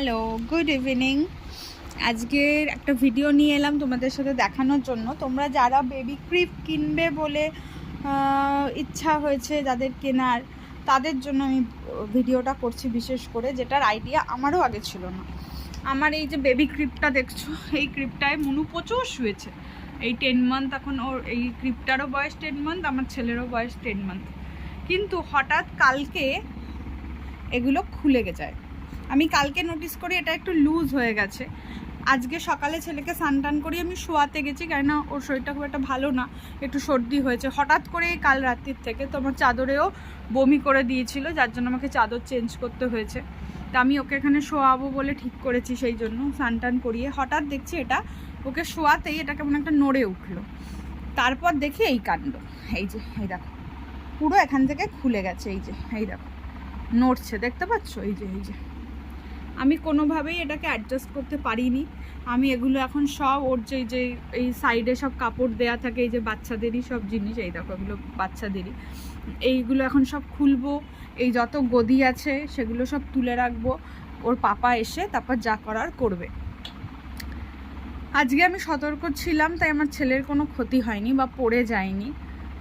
Hello, good evening. আজকের একটা video নিয়ে এলাম তোমাদের সাথে দেখানোর জন্য। তোমরা যারা বেবি ক্রিপ কিনবে বলে ইচ্ছা হয়েছে যাদের কেনার, তাদের জন্য আমি ভিডিওটা করছি, বিশেষ করে যেটার আইডিয়া আমারও আগে ছিল না। আমার এই যে বেবি ক্রিপটা দেখছো, এই ক্রিপটায় মনু প্রচুর শুয়েছে। এই 10 মান্থ এখন ওর, এই ক্রিপটারও বয়স 10 মান্থ, আমার ছেলেরও বয়স 10 মান্থ। কিন্তু হঠাৎ কালকে এগুলো খুলে যায়। আমি কালকে নোটিস করি এটা একটু লুজ হয়ে গেছে। আজকে সকালে ছেলেকে স্নান করি, আমি শোয়াতে গেছি, কেননা ওর শরীরটা খুব একটা ভালো না, একটু সর্দি হয়েছে হঠাৎ করে কাল রাত্রির থেকে। তো আমার চাদরেও বমি করে দিয়েছিল, যার জন্য আমাকে চাদর চেঞ্জ করতে হয়েছে। তা আমি ওকে এখানে শোয়াবো বলে ঠিক করেছি, সেই জন্য স্নান করিয়ে হঠাৎ দেখছি এটা ওকে শোয়াতেই এটা কেমন একটা নড়ে উঠলো। তারপর দেখি এই কাণ্ড, এই যে এই দেখো পুরো এখান থেকে খুলে গেছে, এই যে এই দেখো নড়ছে, দেখতে পাচ্ছ? এই যে আমি কোনোভাবেই এটাকে অ্যাডজাস্ট করতে পারিনি। আমি এগুলো এখন সব ওর যে এই সাইডে সব কাপড় দেয়া থাকে, এই যে বাচ্চাদেরই সব জিনিস, এই দেখো এগুলো বাচ্চাদেরই, এইগুলো এখন সব খুলবো। এই যত গদি আছে সেগুলো সব তুলে রাখবো, ওর পাপা এসে তারপর যা করার করবে। আজকে আমি সতর্ক ছিলাম, তাই আমার ছেলের কোনো ক্ষতি হয়নি বা পড়ে যায়নি।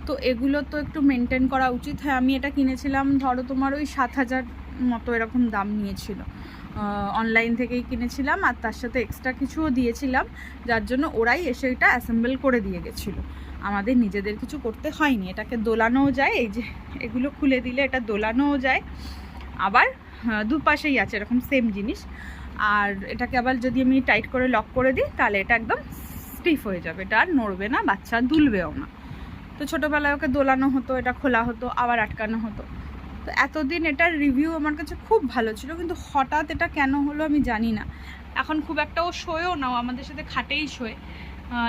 তো এগুলো তো একটু মেনটেন করা উচিত। হ্যাঁ, আমি এটা কিনেছিলাম ধরো তোমার ওই 7,000 মতো এরকম দাম নিয়েছিল, অনলাইন থেকেই কিনেছিলাম, আর তার সাথে এক্সট্রা কিছুও দিয়েছিলাম, যার জন্য ওরাই এসে এটা অ্যাসেম্বল করে দিয়ে গেছিলো। আমাদের নিজেদের কিছু করতে হয়নি। এটাকে দোলানোও যায়, এই যে এগুলো খুলে দিলে এটা দোলানোও যায়, আবার দুপাশেই আছে এরকম সেম জিনিস। আর এটাকে আবার যদি আমি টাইট করে লক করে দিই তাহলে এটা একদম স্টিফ হয়ে যাবে, এটা আর নড়বে না, বাচ্চা দুলবেও না। তো ছোটোবেলায় ওকে দোলানো হতো, এটা খোলা হতো, আবার আটকানো হতো। তো এতদিন এটার রিভিউ আমার কাছে খুব ভালো ছিল, কিন্তু হঠাৎ এটা কেন হলো আমি জানি না। এখন খুব একটা ও শোয়েও না, ও আমাদের সাথে খাটেই শোয়,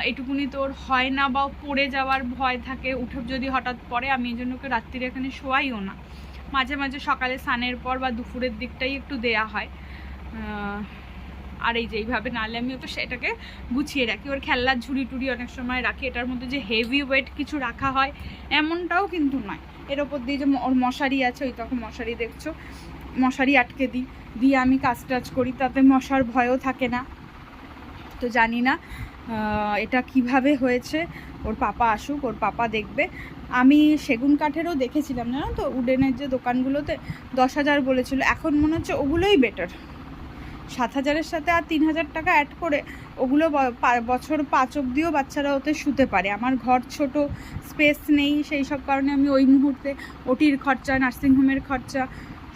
এটুকুনি তোর হয় না, বা পড়ে যাওয়ার ভয় থাকে উঠে যদি হঠাৎ পড়ে। আমি এই জন্য ওকে রাত্রিরে এখানে শোয়াইও না, মাঝে মাঝে সকালে স্নানের পর বা দুপুরের দিকটাই একটু দেয়া হয়। আর এই যে এইভাবে, নাহলে আমি ওকে সেটাকে গুছিয়ে রাখি। ওর খেলনার ঝুড়ি টুড়ি অনেক সময় রাখি, এটার মধ্যে যে হেভি ওয়েট কিছু রাখা হয় এমনটাও কিন্তু নয়। এর ওপর দিয়ে যে ওর মশারি আছে, ওই তখন মশারি দেখছো, মশারি আটকে দিয়ে আমি কাজ টাজ করি, তাতে মশার ভয়ও থাকে না। তো জানি না এটা কিভাবে হয়েছে, ওর পাপা আসুক, ওর পাপা দেখবে। আমি সেগুন কাঠেরও দেখেছিলাম, জানো তো, উডেনের যে দোকানগুলোতে 10,000 বলেছিল, এখন মনে হচ্ছে ওগুলোই বেটার। 7,000-এর সাথে আর 3,000 টাকা অ্যাড করে ওগুলো বছর 5 অবধিও বাচ্চারা ওতে শুতে পারে। আমার ঘর ছোট, স্পেস নেই, সেই সব কারণে আমি ওই মুহূর্তে ওটির খরচা, নার্সিংহোমের খরচা,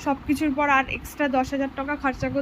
সব কিছুর পর আর এক্সট্রা 10,000 টাকা খরচা করতে